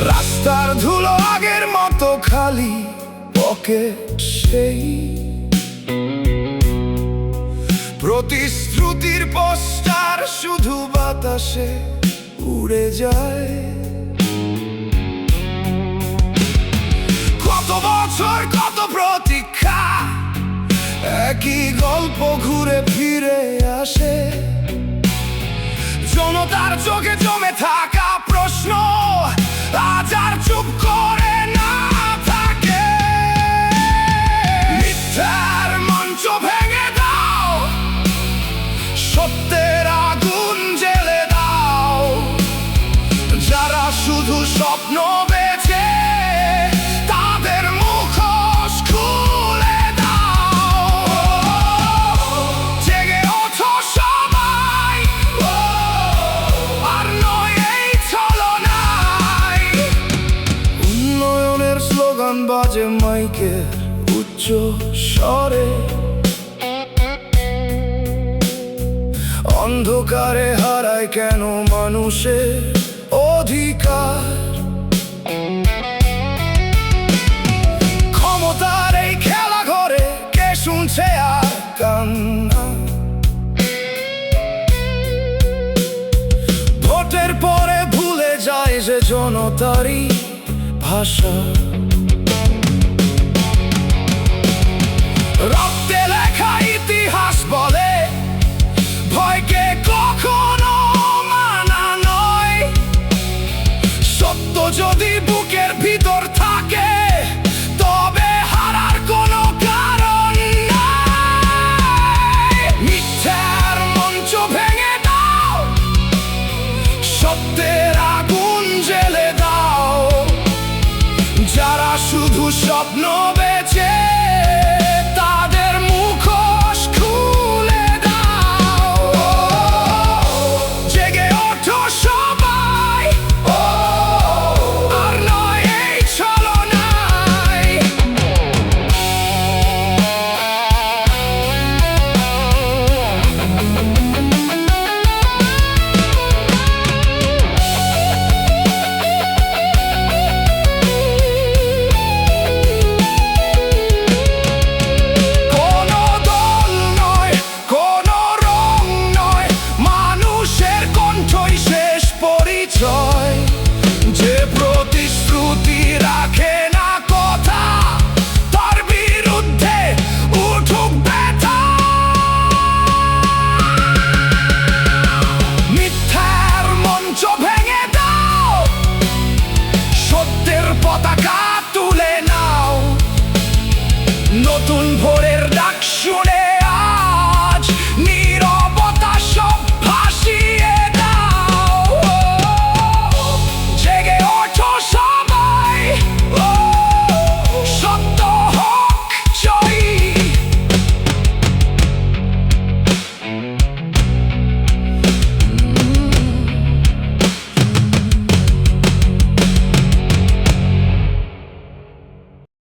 রাস্তার ধুলো আগের মতো খালি, পকেট সেই প্রতিশ্রুতির পোস্টার শুধু বাতাসে উড়ে যায়। কত বছর কত প্রতীক্ষা, একই গল্প ঘুরে ফিরে আসে। জনতার চোখে জমে থাকা প্রশ্ন আজ আর চুপ করে না থাকে। মিথ্যার মঞ্চ ভেঙে দাও, সত্যের আগুন জ্বেলে দাও। যারা শুধু স্বপ্ন বেচে তাদের মুখোশ খুলে দাও। জেগে ওঠো সবাই, আর নয় এই ছলনায়। উন্নয়নের স্লোগান বাজে মাইকে উচ্চ স্বরে, অন্ধকারে হারায় কেন মানুষের অধিকার। ক্ষমতার এই খেলা ঘরে কে শুনছে আর কান্না? ভোটের পরে ভুলে যায় যে জনতারই ভাষা।